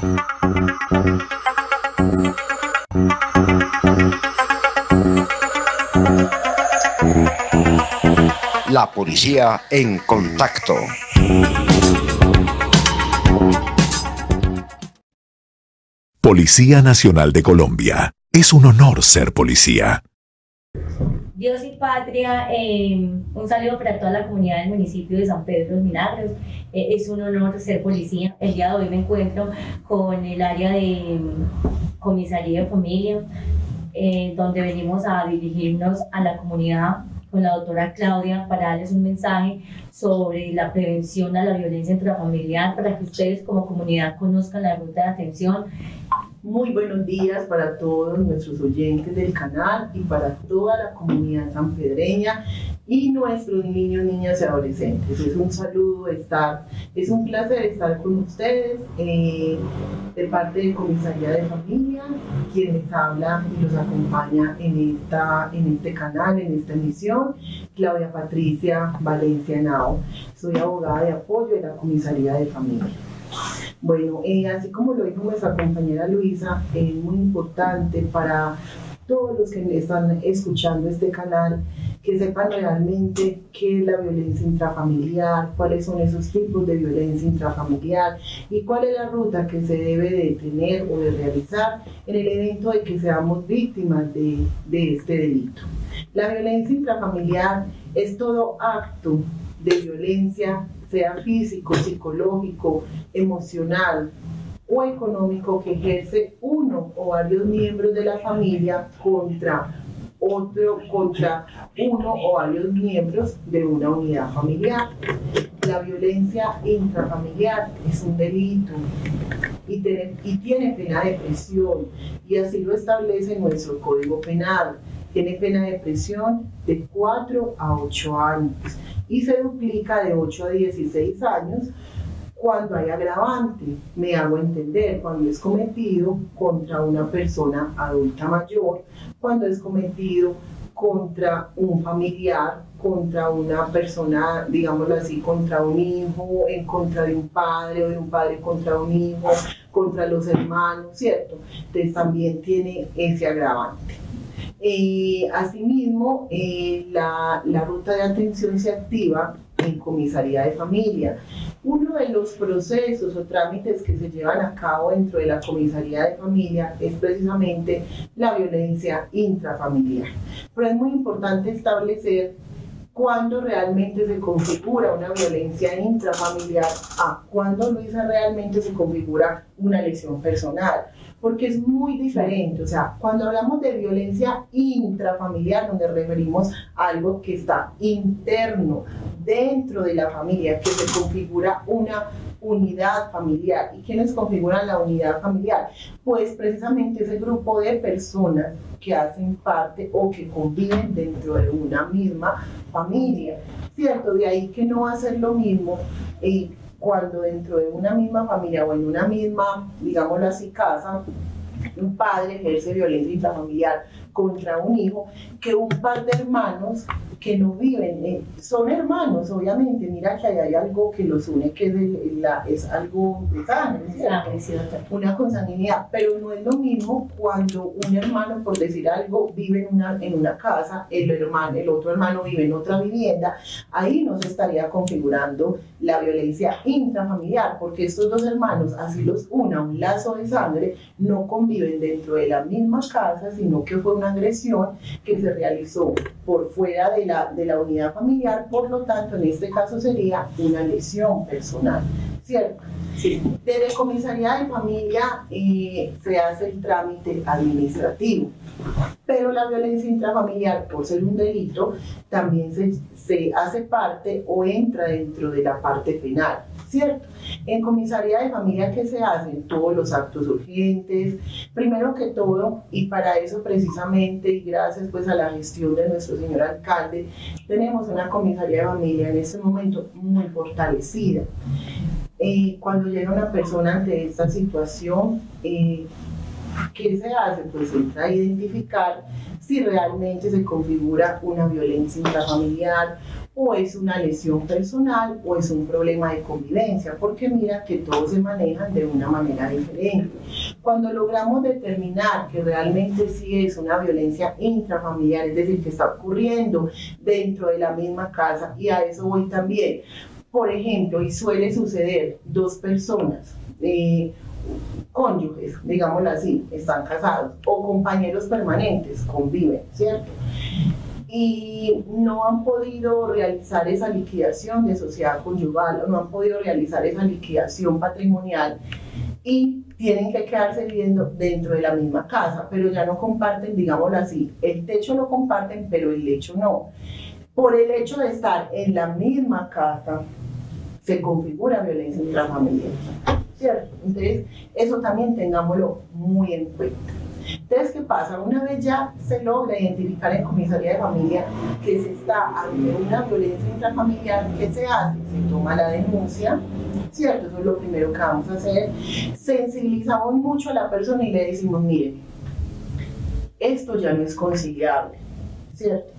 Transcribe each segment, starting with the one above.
La policía en contacto. Policía Nacional de Colombia. Es un honor ser policía. Dios y patria, un saludo para toda la comunidad del municipio de San Pedro de los Milagros. Es un honor ser policía. El día de hoy me encuentro con el área de comisaría de familia, donde venimos a dirigirnos a la comunidad con la doctora Claudia para darles un mensaje sobre la prevención a la violencia intrafamiliar, para que ustedes como comunidad conozcan la ruta de atención. Muy buenos días para todos nuestros oyentes del canal y para toda la comunidad sanpedreña y nuestros niños, niñas y adolescentes. Es un saludo es un placer estar con ustedes de parte de Comisaría de Familia, quien les habla y los acompaña en este canal, en esta emisión, Claudia Patricia Valencia Henao. Soy abogada de apoyo de la Comisaría de Familia. Bueno, así como lo dijo nuestra compañera Luisa, es muy importante para todos los que están escuchando este canal que sepan realmente qué es la violencia intrafamiliar, cuáles son esos tipos de violencia intrafamiliar y cuál es la ruta que se debe de tener o de realizar en el evento de que seamos víctimas de este delito. La violencia intrafamiliar es todo acto de violencia, sea físico, psicológico, emocional o económico, que ejerce uno o varios miembros de la familia contra uno o varios miembros de una unidad familiar. La violencia intrafamiliar es un delito y tiene pena de prisión, y así lo establece nuestro Código Penal. Tiene pena de prisión de 4 a 8 años y se duplica de 8 a 16 años cuando hay agravante. Me hago entender, cuando es cometido contra una persona adulta mayor, cuando es cometido contra un familiar, contra una persona, digámoslo así, contra un hijo, en contra de un padre, o de un padre contra un hijo, contra los hermanos, ¿cierto? Entonces también tiene ese agravante. Asimismo, la ruta de atención se activa en Comisaría de Familia. Uno de los procesos o trámites que se llevan a cabo dentro de la Comisaría de Familia es precisamente la violencia intrafamiliar. Pero es muy importante establecer cuándo realmente se configura una violencia intrafamiliar, cuándo, Luisa, realmente se configura una lesión personal, porque es muy diferente. O sea, cuando hablamos de violencia intrafamiliar, donde referimos a algo que está interno, dentro de la familia, que se configura una unidad familiar. ¿Y quiénes configuran la unidad familiar? Pues precisamente ese grupo de personas que hacen parte o que conviven dentro de una misma familia, ¿cierto? De ahí que no va a ser lo mismo cuando dentro de una misma familia o en una misma, digámoslo así, casa, un padre ejerce violencia intrafamiliar contra un hijo, que un par de hermanos que no viven, son hermanos, obviamente. Mira que hay algo que los une, que es algo de sangre, una consanguinidad, pero no es lo mismo cuando un hermano, por decir algo, vive en una casa, el otro hermano vive en otra vivienda. Ahí no se estaría configurando la violencia intrafamiliar, porque estos dos hermanos, así los una un lazo de sangre, no conviven dentro de la misma casa, sino que fue una agresión que se realizó por fuera de la unidad familiar. Por lo tanto, en este caso sería una lesión personal, ¿cierto? Sí. Desde Comisaría de Familia se hace el trámite administrativo, pero la violencia intrafamiliar, por ser un delito, también se hace parte o entra dentro de la parte penal, ¿cierto? En Comisaría de Familia, ¿qué se hacen? Todos los actos urgentes, primero que todo, y para eso precisamente, y gracias pues a la gestión de nuestro señor alcalde, tenemos una Comisaría de Familia en este momento muy fortalecida. Cuando llega una persona ante esta situación, ¿qué se hace? Pues entra a identificar si realmente se configura una violencia intrafamiliar o es una lesión personal, o es un problema de convivencia, porque mira que todos se manejan de una manera diferente. Cuando logramos determinar que realmente sí es una violencia intrafamiliar, es decir, que está ocurriendo dentro de la misma casa, y a eso voy también. Por ejemplo, y suele suceder, dos personas, cónyuges, digámoslo así, están casados, o compañeros permanentes, conviven, ¿cierto? Y no han podido realizar esa liquidación de sociedad conyugal, o no han podido realizar esa liquidación patrimonial, y tienen que quedarse viviendo dentro de la misma casa, pero ya no comparten, digámoslo así, el techo lo comparten, pero el lecho no. Por el hecho de estar en la misma casa, se configura violencia intrafamiliar, ¿cierto? Entonces, eso también tengámoslo muy en cuenta. Entonces, ¿qué pasa? Una vez ya se logra identificar en comisaría de familia que se está ante una violencia intrafamiliar, ¿qué se hace? Se toma la denuncia, ¿cierto? Eso es lo primero que vamos a hacer. Sensibilizamos mucho a la persona y le decimos, mire, esto ya no es conciliable, ¿cierto?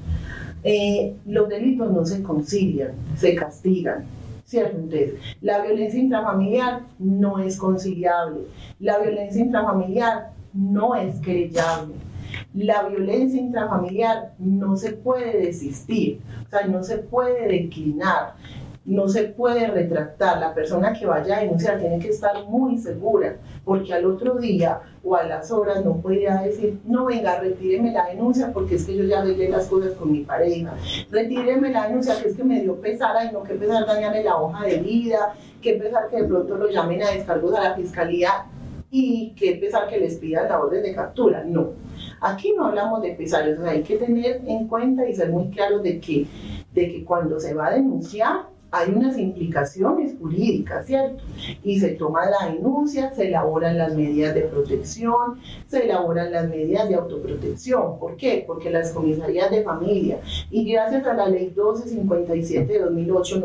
Los delitos no se concilian, se castigan, ¿cierto? Entonces, la violencia intrafamiliar no es conciliable, la violencia intrafamiliar no es querellable, la violencia intrafamiliar no se puede desistir, o sea, no se puede declinar, no se puede retractar. La persona que vaya a denunciar tiene que estar muy segura, porque al otro día o a las horas no puede ir a decir, no, venga, retíreme la denuncia porque es que yo ya arreglé las cosas con mi pareja, retíreme la denuncia que es que me dio pesar, ay no, que pesar dañarle la hoja de vida, que pesar que de pronto lo llamen a descargos a la fiscalía y que pesar que les pidan la orden de captura. No, aquí no hablamos de pesares, o sea, hay que tener en cuenta y ser muy claros de que cuando se va a denunciar hay unas implicaciones jurídicas, ¿cierto? Y se toma la denuncia, se elaboran las medidas de protección, se elaboran las medidas de autoprotección. ¿Por qué? Porque las comisarías de familia, y gracias a la ley 1257 de 2008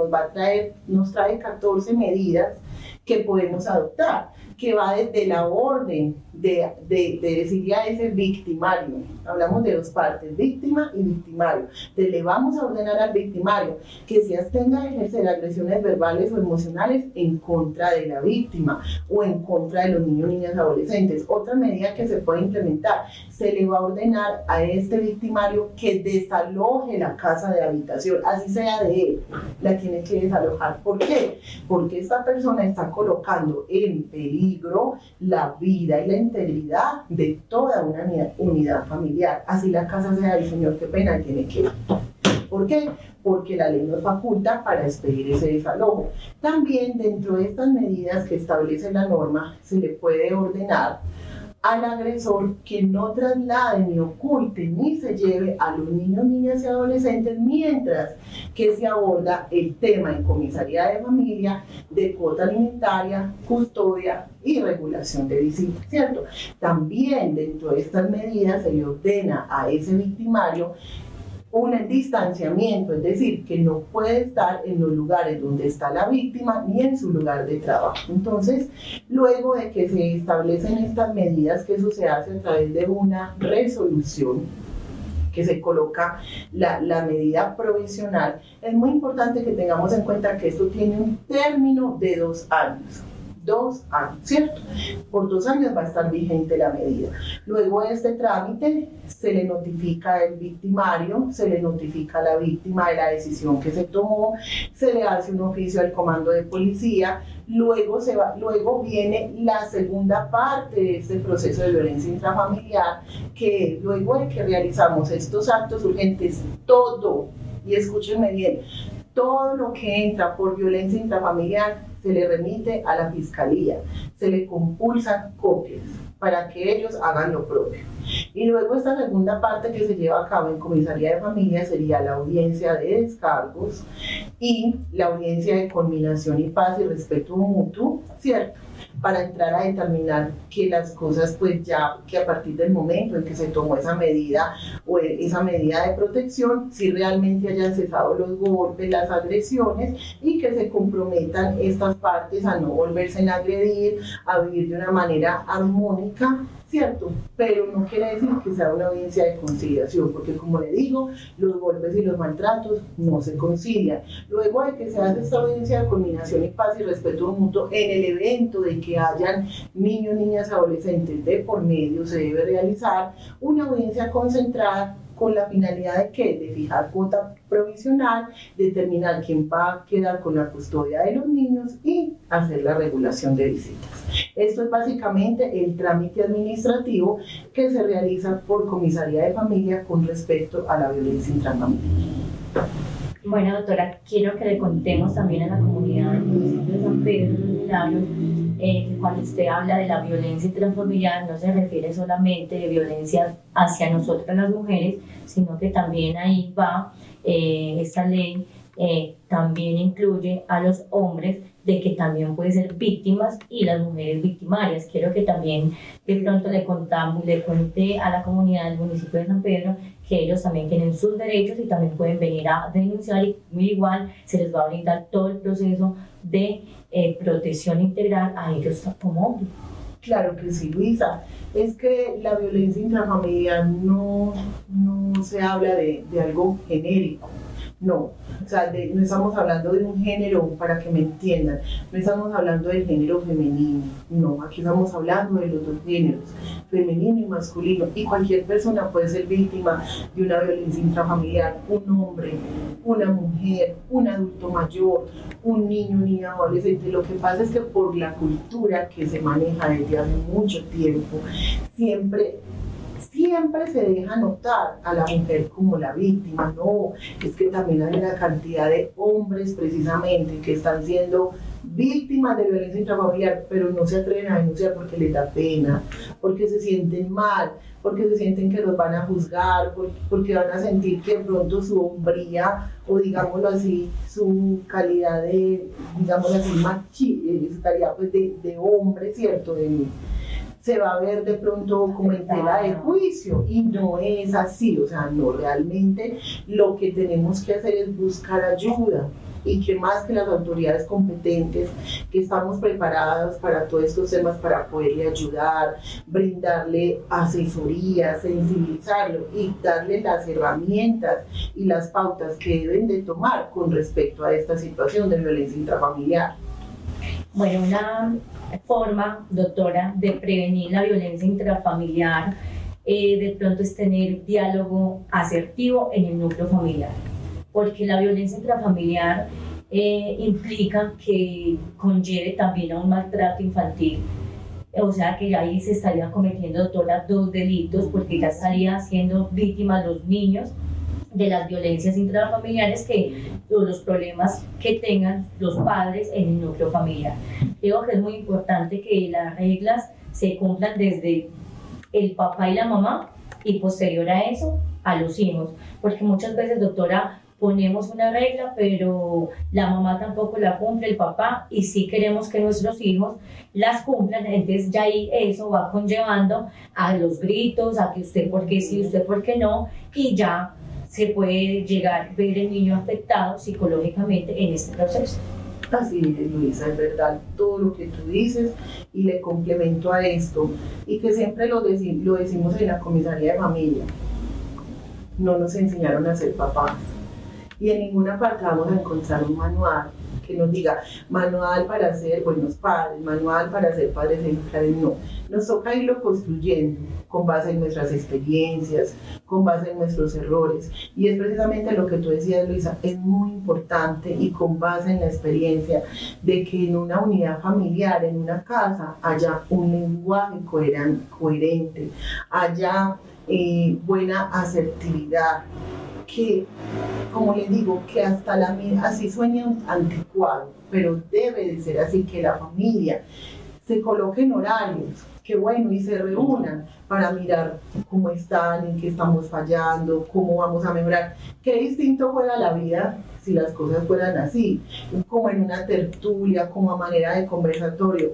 nos trae 14 medidas que podemos adoptar, que va desde la orden de decirle a ese victimario, hablamos de dos partes, víctima y victimario, le vamos a ordenar al victimario que se abstenga de ejercer agresiones verbales o emocionales en contra de la víctima o en contra de los niños, niñas, adolescentes. Otra medida que se puede implementar, se le va a ordenar a este victimario que desaloje la casa de habitación, así sea de él, la tiene que desalojar. ¿Por qué? Porque esta persona está colocando en peligro la vida y la integridad de toda una unidad familiar. Así la casa sea del señor, qué pena, tiene que ir. ¿Por qué? Porque la ley nos faculta para expedir ese desalojo. También dentro de estas medidas que establece la norma, se le puede ordenar al agresor que no traslade, ni oculte, ni se lleve a los niños, niñas y adolescentes mientras que se aborda el tema en comisaría de familia de cuota alimentaria, custodia y regulación de visitas, ¿cierto? También dentro de estas medidas se le ordena a ese victimario un distanciamiento, es decir, que no puede estar en los lugares donde está la víctima ni en su lugar de trabajo. Entonces, luego de que se establecen estas medidas, que eso se hace a través de una resolución, que se coloca la medida provisional, es muy importante que tengamos en cuenta que esto tiene un término de 2 años. 2 años, ¿cierto? Por 2 años va a estar vigente la medida. Luego de este trámite se le notifica al victimario, se le notifica a la víctima de la decisión que se tomó, se le hace un oficio al comando de policía, luego viene la segunda parte de este proceso de violencia intrafamiliar, que luego de que realizamos estos actos urgentes, todo, y escúchenme bien, todo lo que entra por violencia intrafamiliar se le remite a la fiscalía, se le compulsan copias para que ellos hagan lo propio. Y luego esta segunda parte que se lleva a cabo en comisaría de familia sería la audiencia de descargos y la audiencia de conminación y paz y respeto mutuo, ¿cierto? para entrar a determinar que las cosas, pues ya, que a partir del momento en que se tomó esa medida o esa medida de protección, si realmente hayan cesado los golpes, las agresiones, y que se comprometan estas partes a no volverse a agredir, a vivir de una manera armónica, ¿cierto? Pero no quiere decir que sea una audiencia de conciliación, porque como le digo, los golpes y los maltratos no se concilian. Luego de que se hace esta audiencia de culminación y paz y respeto mutuo, en el evento de que hayan niños, niñas, adolescentes de por medio, se debe realizar una audiencia concentrada con la finalidad de ¿qué? De fijar cuota provisional, determinar quién va a quedar con la custodia de los niños y hacer la regulación de visitas. Esto es básicamente el trámite administrativo que se realiza por comisaría de familia con respecto a la violencia intrafamiliar. Bueno, doctora, quiero que le contemos también a la comunidad del municipio de San Pedro de los Milagros que cuando usted habla de la violencia intrafamiliar no se refiere solamente de violencia hacia nosotras las mujeres, sino que también ahí va esta ley, también incluye a los hombres, de que también pueden ser víctimas y las mujeres victimarias. Quiero que también de pronto le conté a la comunidad del municipio de San Pedro que ellos también tienen sus derechos y también pueden venir a denunciar, y igual se les va a brindar todo el proceso de protección integral a ellos como hombres. Claro que sí, Luisa. Es que la violencia intrafamiliar no se habla de algo genérico. No, o sea, no estamos hablando de un género, para que me entiendan, no estamos hablando del género femenino, no, aquí estamos hablando de los dos géneros, femenino y masculino, y cualquier persona puede ser víctima de una violencia intrafamiliar, un hombre, una mujer, un adulto mayor, un niño, niña, adolescente. Lo que pasa es que por la cultura que se maneja desde hace mucho tiempo, siempre se deja notar a la mujer como la víctima. No, es que también hay una cantidad de hombres precisamente que están siendo víctimas de violencia intrafamiliar, pero no se atreven a denunciar porque les da pena, porque se sienten mal, porque se sienten que los van a juzgar, porque van a sentir que de pronto su hombría, o digámoslo así, su calidad de, digámoslo así, su calidad pues de hombre, ¿cierto? Se va a ver de pronto como en tela de juicio, y no es así. O sea, no, realmente lo que tenemos que hacer es buscar ayuda, y que más que las autoridades competentes, que estamos preparadas para todos estos temas, para poderle ayudar, brindarle asesoría, sensibilizarlo y darle las herramientas y las pautas que deben de tomar con respecto a esta situación de violencia intrafamiliar. Bueno, una forma, doctora, de prevenir la violencia intrafamiliar de pronto es tener diálogo asertivo en el núcleo familiar, porque la violencia intrafamiliar implica que conlleve también a un maltrato infantil, o sea que ahí se estaría cometiendo, doctora, dos delitos, porque ya estaría siendo víctimas los niños de las violencias intrafamiliares, o los problemas que tengan los padres en el núcleo familiar. Creo que es muy importante que las reglas se cumplan desde el papá y la mamá, y posterior a eso a los hijos, porque muchas veces, doctora, ponemos una regla pero la mamá tampoco la cumple, el papá, y sí queremos que nuestros hijos las cumplan. Entonces ya ahí eso va conllevando a los gritos, a que usted por qué sí, usted por qué no, y ya se puede llegar a ver el niño afectado psicológicamente en este proceso. Así es, Luisa, es verdad todo lo que tú dices, y le complemento a esto, y que siempre lo decimos en la comisaría de familia: no nos enseñaron a ser papás, y en ninguna parte vamos a encontrar un manual que nos diga manual para ser buenos padres, manual para ser padres ejemplares. No, nos toca irlo construyendo con base en nuestras experiencias, con base en nuestros errores, y es precisamente lo que tú decías, Luisa, es muy importante, y con base en la experiencia de que en una unidad familiar, en una casa, haya un lenguaje coherente, haya buena asertividad, que, como les digo, que hasta así sueña anticuado, pero debe de ser así, que la familia se coloque en horarios, que bueno, y se reúnan para mirar cómo están, en qué estamos fallando, cómo vamos a mejorar. Qué distinto fuera la vida si las cosas fueran así, como en una tertulia, como a manera de conversatorio.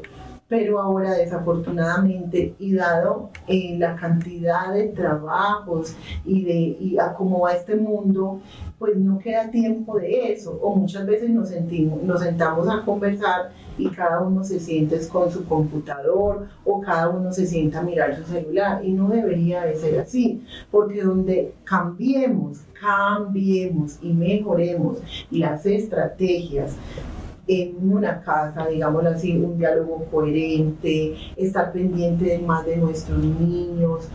pero ahora desafortunadamente y dado la cantidad de trabajos y a cómo va este mundo, pues no queda tiempo de eso, o muchas veces nos sentamos a conversar y cada uno se siente con su computador o cada uno se sienta a mirar su celular, y no debería de ser así, porque donde cambiemos y mejoremos las estrategias en una casa, digámoslo así, un diálogo coherente, estar pendiente más de nuestros niños,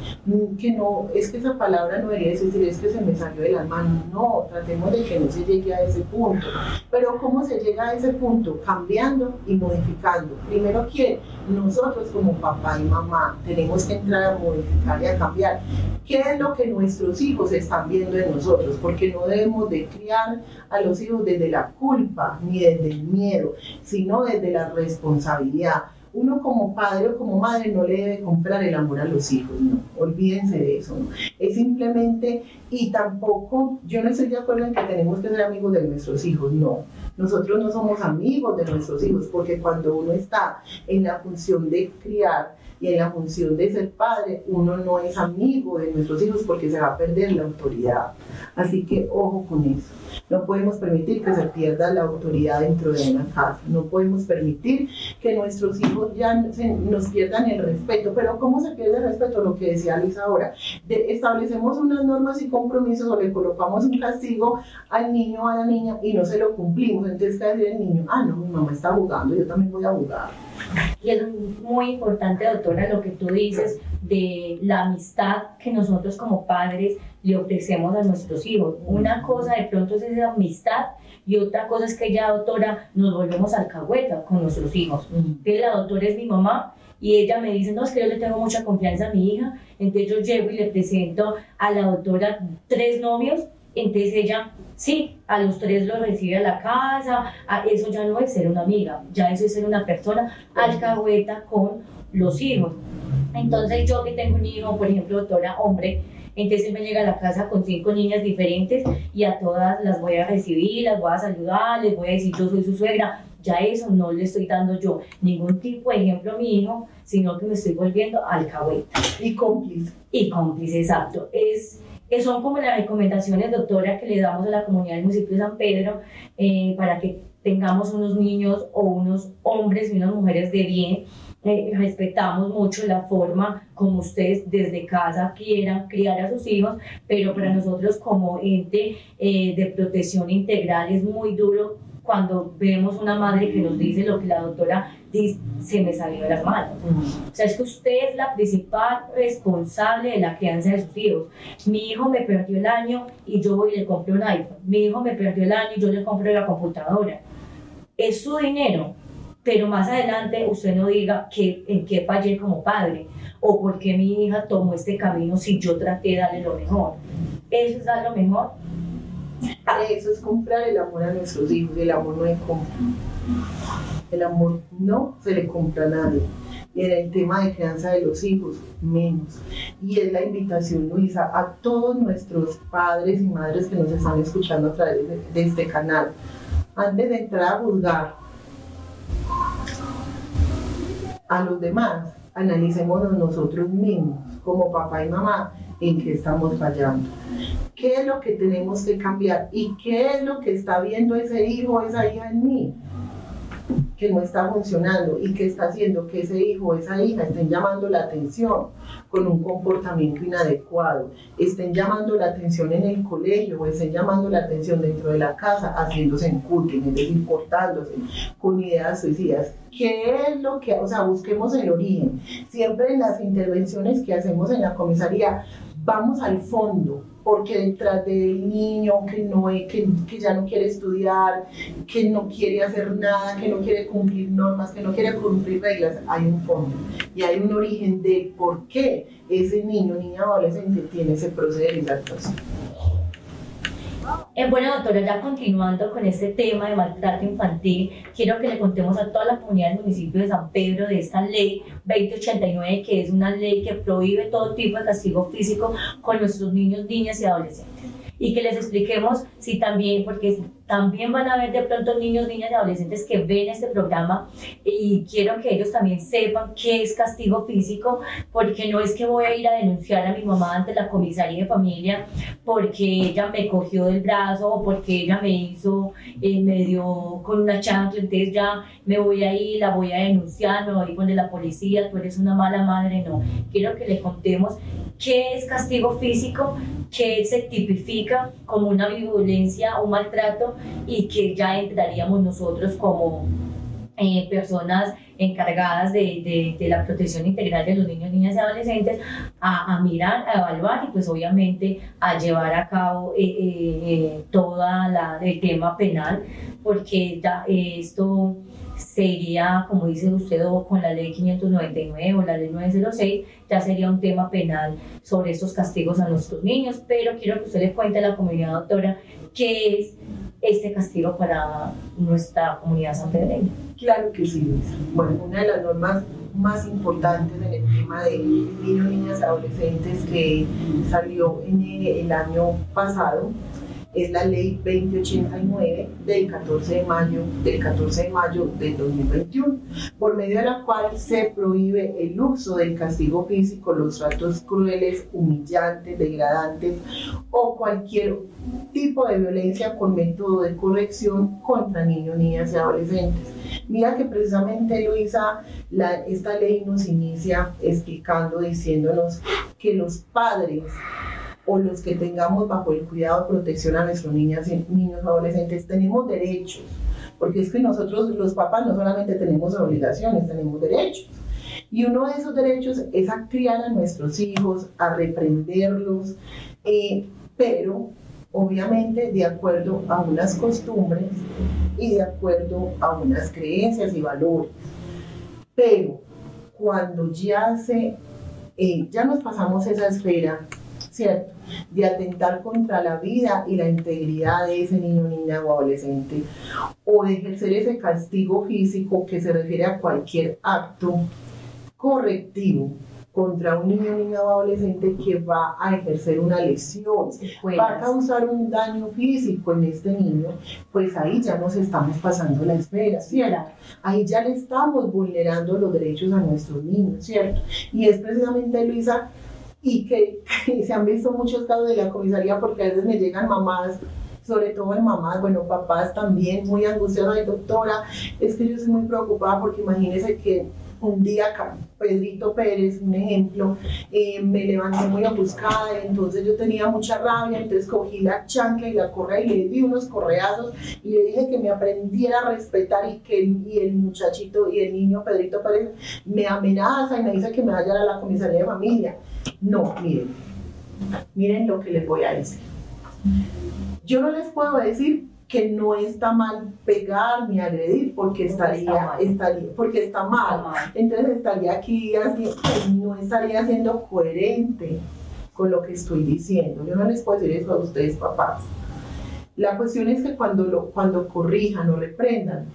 que no, es que esa palabra no debería decir, es que se me salió de las manos, no, tratemos de que no se llegue a ese punto. Pero ¿cómo se llega a ese punto? Cambiando y modificando. Primero que nosotros como papá y mamá tenemos que entrar a modificar y a cambiar. ¿Qué es lo que nuestros hijos están viendo en nosotros? Porque no debemos de criar a los hijos desde la culpa ni desde el miedo, sino desde la responsabilidad. Uno como padre o como madre no le debe comprar el amor a los hijos, no, olvídense de eso, no. Es simplemente, y tampoco, yo no estoy de acuerdo en que tenemos que ser amigos de nuestros hijos, no. Nosotros no somos amigos de nuestros hijos, porque cuando uno está en la función de criar y en la función de ser padre, uno no es amigo de nuestros hijos porque se va a perder la autoridad. Así que ojo con eso. No podemos permitir que se pierda la autoridad dentro de una casa. No podemos permitir que nuestros hijos ya nos pierdan el respeto. Pero ¿cómo se pierde el respeto? Lo que decía Luis ahora. Establecemos unas normas y compromisos o le colocamos un castigo al niño o a la niña y no se lo cumplimos. Entonces, ¿qué va a decir el niño? Ah, no, mi mamá está jugando, yo también voy a jugar. Y es muy importante, doctora, lo que tú dices de la amistad que nosotros como padres le ofrecemos a nuestros hijos. Una cosa de pronto es esa amistad y otra cosa es que ya, doctora, nos volvemos alcahueta con nuestros hijos. Entonces la doctora es mi mamá y ella me dice, no, es que yo le tengo mucha confianza a mi hija, entonces yo llego y le presento a la doctora 3 novios. Entonces ella, sí, a los 3 los recibe a la casa, eso ya no es ser una amiga, ya eso es ser una persona alcahueta con los hijos. Entonces yo que tengo un hijo, por ejemplo, doctora, hombre, entonces él me llega a la casa con 5 niñas diferentes y a todas las voy a recibir, las voy a saludar, les voy a decir yo soy su suegra. Ya eso no le estoy dando yo ningún tipo de ejemplo a mi hijo, sino que me estoy volviendo alcahueta. Y cómplice. Y cómplice, exacto. Son como las recomendaciones, doctora, que le damos a la comunidad del municipio de San Pedro para que tengamos unos niños o unos hombres y unas mujeres de bien. Respetamos mucho la forma como ustedes desde casa quieran criar a sus hijos, pero para nosotros como ente de protección integral es muy duro cuando vemos una madre que nos dice lo que la doctora dice, se me salió de las manos. O sea, es que usted es la principal responsable de la crianza de sus hijos. Mi hijo me perdió el año y yo voy y le compro un iPhone. Mi hijo me perdió el año y yo le compro la computadora. Es su dinero, pero más adelante usted no diga en qué fallé como padre o por qué mi hija tomó este camino si yo traté de darle lo mejor. ¿Eso es dar lo mejor? Eso es comprar el amor a nuestros hijos. El amor no es compra. El amor no se le compra a nadie. Y en el tema de crianza de los hijos, menos. Y es la invitación, Luisa, a todos nuestros padres y madres que nos están escuchando a través de este canal. Antes de entrar a juzgar a los demás, analicémonos nosotros mismos, como papá y mamá, en qué estamos fallando. ¿Qué es lo que tenemos que cambiar? ¿Y qué es lo que está viendo ese hijo o esa hija en mí? Que no está funcionando y que está haciendo que ese hijo o esa hija estén llamando la atención con un comportamiento inadecuado, estén llamando la atención en el colegio o estén llamando la atención dentro de la casa haciéndose en culting, es decir, portándose con ideas suicidas. ¿Qué es lo que, busquemos el origen? Siempre en las intervenciones que hacemos en la comisaría vamos al fondo, porque detrás del niño que ya no quiere estudiar, que no quiere hacer nada, que no quiere cumplir normas, que no quiere cumplir reglas, hay un fondo y hay un origen de por qué ese niño, niña o adolescente tiene ese proceso de actuación. Bueno, doctora, ya continuando con este tema de maltrato infantil, quiero que le contemos a toda la comunidad del municipio de San Pedro de esta ley 2089, que es una ley que prohíbe todo tipo de castigo físico con nuestros niños, niñas y adolescentes. Y que les expliquemos si también, porque también van a ver de pronto niños, niñas y adolescentes que ven este programa, y quiero que ellos también sepan qué es castigo físico, porque no es que voy a ir a denunciar a mi mamá ante la comisaría de familia porque ella me cogió del brazo o porque ella me hizo, me dio con una chancla, entonces ya me voy a ir, la voy a denunciar, me voy a ir con la policía, tú eres una mala madre. No, quiero que le contemos qué es castigo físico, qué se tipifica como una violencia, un maltrato, y que ya entraríamos nosotros como personas encargadas de la protección integral de los niños, niñas y adolescentes a mirar, a evaluar y pues obviamente a llevar a cabo todo el tema penal, porque ya esto sería, como dice usted, o con la ley 599 o la ley 906, ya sería un tema penal sobre estos castigos a nuestros niños. Pero quiero que usted le cuente a la comunidad, doctora, qué es este castigo para nuestra comunidad sanpedreña. Claro que sí, Luisa. Bueno, una de las normas más importantes en el tema de niños, niñas y adolescentes que salió en el año pasado es la ley 2089 del 14 de mayo del 2021, por medio de la cual se prohíbe el uso del castigo físico, los tratos crueles, humillantes, degradantes o cualquier tipo de violencia con método de corrección contra niños, niñas y adolescentes. Mira que precisamente, Luisa, esta ley nos inicia explicando, diciéndonos que los padres o los que tengamos bajo el cuidado y protección a nuestros niños y adolescentes tenemos derechos, porque es que nosotros los papás no solamente tenemos obligaciones, tenemos derechos. Y uno de esos derechos es a criar a nuestros hijos, a reprenderlos, pero obviamente de acuerdo a unas costumbres y de acuerdo a unas creencias y valores. Pero cuando ya nos pasamos esa esfera, ¿cierto?, de atentar contra la vida y la integridad de ese niño, niña o adolescente, o de ejercer ese castigo físico que se refiere a cualquier acto correctivo contra un niño, niña o adolescente que va a ejercer una lesión, va a causar un daño físico en este niño, pues ahí ya nos estamos pasando la esfera, ¿cierto? Ahí ya le estamos vulnerando los derechos a nuestros niños, ¿cierto? Y es precisamente, Luisa, y que se han visto muchos casos de la comisaría, porque a veces me llegan mamás, sobre todo en mamás, bueno, papás también, muy angustiados. Ay, doctora, es que yo estoy muy preocupada porque imagínese que un día Pedrito Pérez, un ejemplo, me levanté muy ofuscada, entonces yo tenía mucha rabia, entonces cogí la chancla y la correa y le di unos correazos y le dije que me aprendiera a respetar, y el muchachito y el niño Pedrito Pérez me amenaza y me dice que me vaya a la comisaría de familia. No, miren lo que les voy a decir. Yo no les puedo decir que no está mal pegar ni agredir, porque está mal. Entonces estaría aquí no estaría siendo coherente con lo que estoy diciendo. Yo no les puedo decir eso a ustedes, papás. La cuestión es que cuando corrijan o reprendan,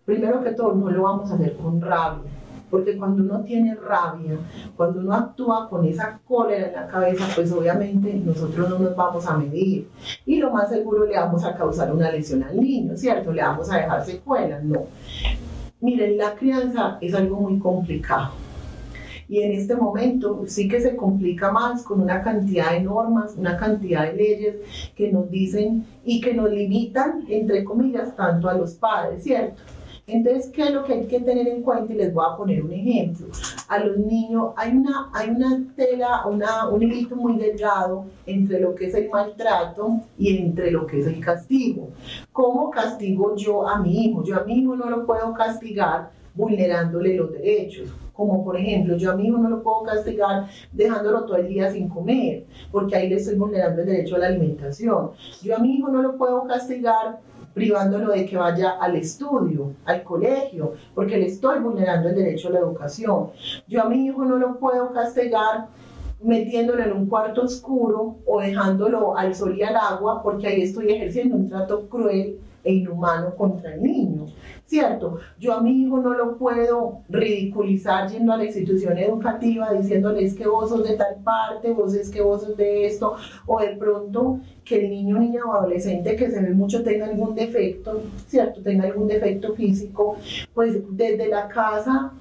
primero que todo no lo vamos a hacer con rabia, porque cuando uno tiene rabia, cuando uno actúa con esa cólera en la cabeza, pues obviamente nosotros no nos vamos a medir y lo más seguro le vamos a causar una lesión al niño, ¿cierto? Le vamos a dejar secuelas. No. Miren, la crianza es algo muy complicado y en este momento sí que se complica más con una cantidad de normas, una cantidad de leyes que nos dicen y que nos limitan, entre comillas, tanto a los padres, ¿cierto? Entonces, ¿qué es lo que hay que tener en cuenta? Y les voy a poner un ejemplo. A los niños hay una tela, un hilito muy delgado entre lo que es el maltrato y entre lo que es el castigo. ¿Cómo castigo yo a mi hijo? Yo a mi hijo no lo puedo castigar vulnerándole los derechos. Como por ejemplo, yo a mi hijo no lo puedo castigar dejándolo todo el día sin comer, porque ahí le estoy vulnerando el derecho a la alimentación. Yo a mi hijo no lo puedo castigar privándolo de que vaya al estudio, al colegio, porque le estoy vulnerando el derecho a la educación. Yo a mi hijo no lo puedo castigar metiéndolo en un cuarto oscuro o dejándolo al sol y al agua, porque ahí estoy ejerciendo un trato cruel e inhumano contra el niño. ¿cierto? Yo a mi hijo no lo puedo ridiculizar yendo a la institución educativa diciéndole es que vos sos de tal parte, vos es que vos sos de esto, o de pronto que el niño, niña o adolescente que se ve mucho tenga algún defecto, ¿cierto? Tenga algún defecto físico, pues desde la casa,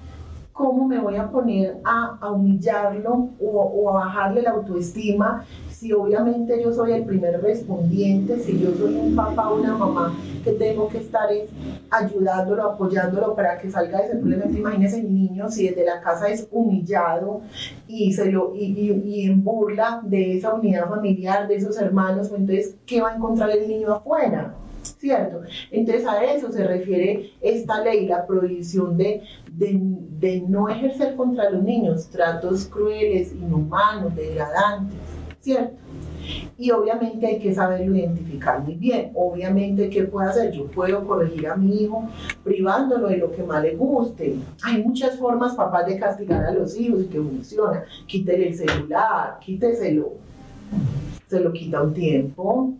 ¿cómo me voy a poner a humillarlo o a bajarle la autoestima? Si obviamente yo soy el primer respondiente, si yo soy un papá o una mamá que tengo que estar ayudándolo, apoyándolo para que salga de ese problema. Imagínese el niño si desde la casa es humillado y en burla de esa unidad familiar, de esos hermanos, pues entonces, ¿qué va a encontrar el niño afuera? ¿Cierto? Entonces a eso se refiere esta ley, la prohibición de no ejercer contra los niños tratos crueles, inhumanos, degradantes, ¿cierto? Y obviamente hay que saberlo identificar muy bien. Obviamente, ¿qué puedo hacer? Yo puedo corregir a mi hijo privándolo de lo que más le guste. Hay muchas formas, papás, de castigar a los hijos y que funciona. Quítele el celular, quíteselo, se lo quita un tiempo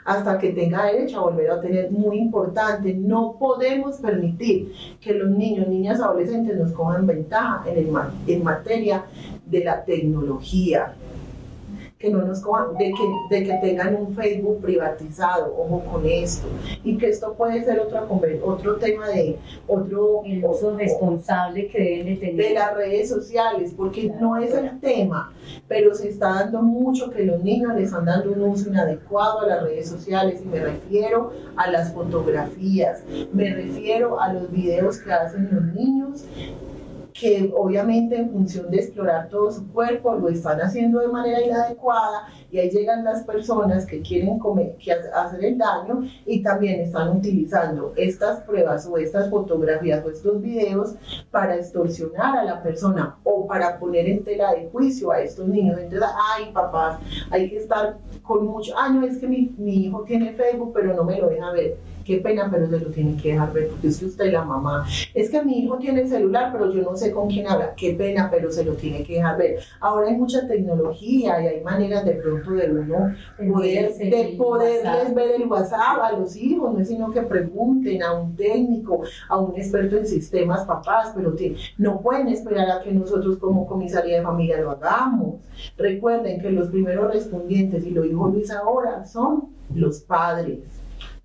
hasta que tenga derecho a volver a tener. Muy importante, no podemos permitir que los niños, niñas, adolescentes nos cojan ventaja en materia de la tecnología, que no nos cojan, de que tengan un Facebook privatizado, ojo con esto, y que esto puede ser otro tema de el uso responsable que deben de tener de las redes sociales, porque no es el tema, pero se está dando mucho que los niños les están dando un uso inadecuado a las redes sociales, y me refiero a las fotografías, me refiero a los videos que hacen los niños, que obviamente en función de explorar todo su cuerpo lo están haciendo de manera inadecuada, y ahí llegan las personas que quieren hacer el daño y también están utilizando estas pruebas o estas fotografías o estos videos para extorsionar a la persona o para poner en tela de juicio a estos niños. Entonces, ay, papás, hay que estar con mucho, no, es que mi hijo tiene Facebook pero no me lo deja ver. Qué pena, pero se lo tienen que dejar ver, porque es que usted es la mamá. Es que mi hijo tiene el celular, pero yo no sé con quién habla. Qué pena, pero se lo tiene que dejar ver. Ahora hay mucha tecnología y hay maneras de pronto de uno poderles ver el WhatsApp a los hijos, no es sino que pregunten a un técnico, a un experto en sistemas, papás, pero no pueden esperar a que nosotros como comisaría de familia lo hagamos. Recuerden que los primeros respondientes, y lo dijo Luis ahora, son los padres.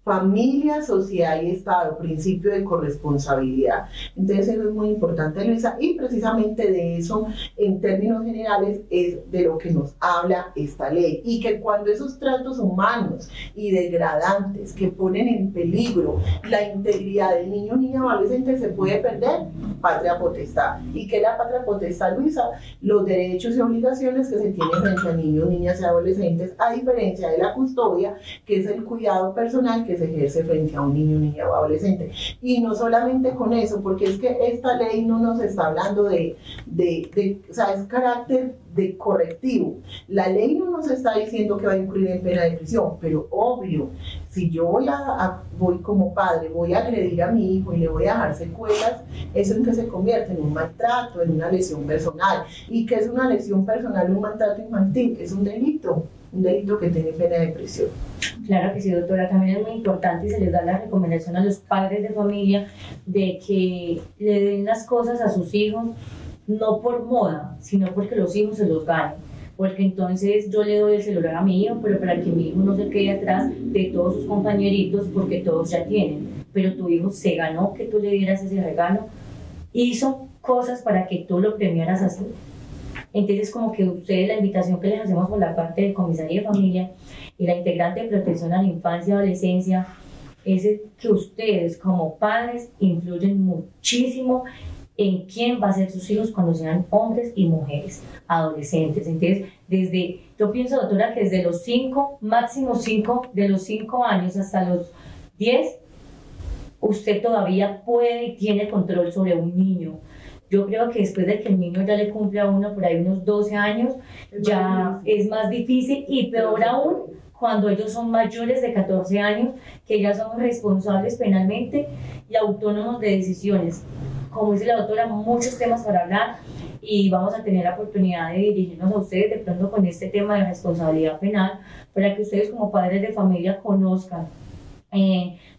Familia, sociedad y Estado, principio de corresponsabilidad. Entonces eso es muy importante, Luisa, y precisamente de eso, en términos generales, es de lo que nos habla esta ley. Y que cuando esos tratos humanos y degradantes que ponen en peligro la integridad del niño, niña o adolescente se puede perder, patria potestad. ¿Y qué es la patria potestad, Luisa? Los derechos y obligaciones que se tienen frente a niños, niñas y adolescentes, a diferencia de la custodia, que es el cuidado personal que se ejerce frente a un niño, niña o adolescente. Y no solamente con eso, porque es que esta ley no nos está hablando o sea, es carácter de correctivo. La ley no nos está diciendo que va a incurrir en pena de prisión, pero obvio, si yo voy como padre, voy a agredir a mi hijo y le voy a dejar secuelas, eso en que se convierte en un maltrato, en una lesión personal. ¿Y qué es una lesión personal, un maltrato infantil? Es un delito que tiene pena de prisión. Claro que sí, doctora. También es muy importante y se les da la recomendación a los padres de familia de que le den las cosas a sus hijos, no por moda, sino porque los hijos se los ganen. Porque entonces yo le doy el celular a mi hijo, pero para que mi hijo no se quede atrás de todos sus compañeritos, porque todos ya tienen. Pero tu hijo se ganó que tú le dieras ese regalo, hizo cosas para que tú lo premiaras así. Entonces, como que ustedes, la invitación que les hacemos por la parte de Comisaría de Familia y la integrante de protección a la infancia y adolescencia, es que ustedes como padres influyen muchísimo en quién va a ser sus hijos cuando sean hombres y mujeres, adolescentes. Entonces, yo pienso, doctora, que desde los 5, máximo 5, de los 5 años hasta los 10, usted todavía puede y tiene control sobre un niño. Yo creo que después de que el niño ya le cumple a uno por ahí unos 12 años, ya es más difícil, y peor aún cuando ellos son mayores de 14 años, que ya son responsables penalmente y autónomos de decisiones. Como dice la doctora, muchos temas para hablar, y vamos a tener la oportunidad de dirigirnos a ustedes de pronto con este tema de responsabilidad penal, para que ustedes como padres de familia conozcan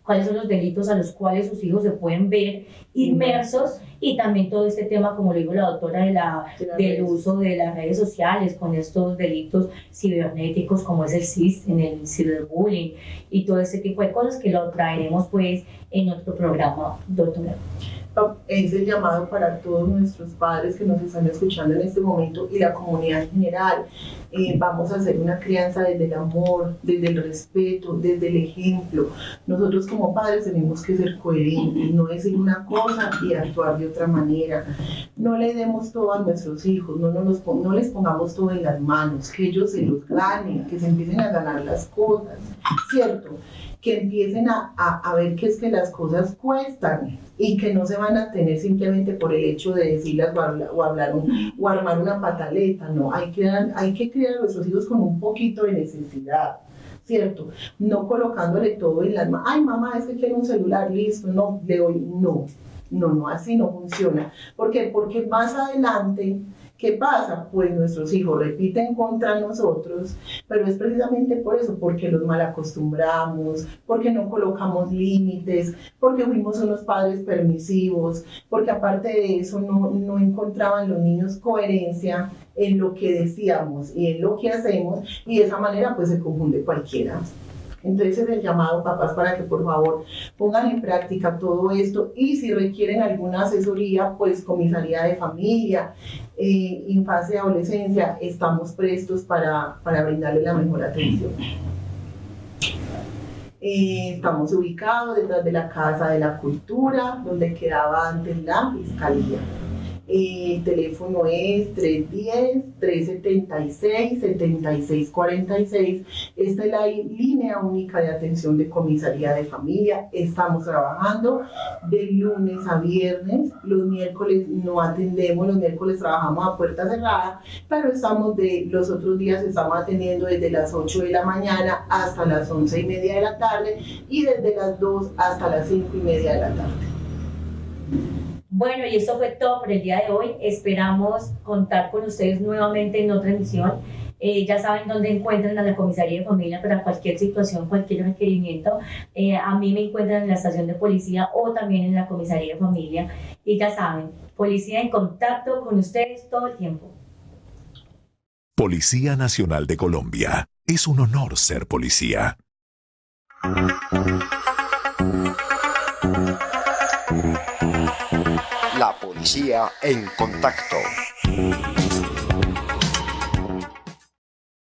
cuáles son los delitos a los cuales sus hijos se pueden ver inmersos, y también todo este tema, como lo dijo la doctora, del uso de las redes sociales con estos delitos cibernéticos como es el CISTEN, el ciberbullying y todo este tipo de cosas que lo traeremos pues en otro programa, doctora. Es el llamado para todos nuestros padres que nos están escuchando en este momento y la comunidad en general. Vamos a hacer una crianza desde el amor, desde el respeto, desde el ejemplo. Nosotros como padres tenemos que ser coherentes, no decir una cosa y actuar de otra manera. No le demos todo a nuestros hijos, no les pongamos todo en las manos, que ellos se los ganen, que se empiecen a ganar las cosas, ¿cierto? Que empiecen a ver que es que las cosas cuestan y que no se van a tener simplemente por el hecho de decirlas o armar una pataleta. No, hay que criar a nuestros hijos con un poquito de necesidad, ¿cierto? No colocándole todo en las manos. Ay, mamá, es que quiero un celular, listo, no, le doy, no, así no funciona. ¿Por qué? Porque más adelante, ¿qué pasa? Pues nuestros hijos repiten contra nosotros, pero es precisamente por eso, porque los mal acostumbramos, porque no colocamos límites, porque fuimos unos padres permisivos, porque aparte de eso no encontraban los niños coherencia en lo que decíamos y en lo que hacemos, y de esa manera pues se confunde cualquiera. Entonces es el llamado, papás, para que por favor pongan en práctica todo esto, y si requieren alguna asesoría, pues comisaría de familia, infancia y adolescencia, estamos prestos para brindarles la mejor atención. Estamos ubicados detrás de la Casa de la Cultura, donde quedaba antes la Fiscalía. El teléfono es 310-376-7646. Esta es la línea única de atención de comisaría de familia. Estamos trabajando de lunes a viernes. Los miércoles no atendemos, los miércoles trabajamos a puerta cerrada, pero los otros días estamos atendiendo desde las 8 de la mañana hasta las 11:30 de la tarde y desde las 2 hasta las 5:30 de la tarde. Bueno, y eso fue todo por el día de hoy. Esperamos contar con ustedes nuevamente en otra emisión. Ya saben dónde encuentran a la Comisaría de Familia para cualquier situación, cualquier requerimiento. A mí me encuentran en la estación de policía o también en la Comisaría de Familia. Y ya saben, policía en contacto con ustedes todo el tiempo. Policía Nacional de Colombia. Es un honor ser policía. La policía en contacto.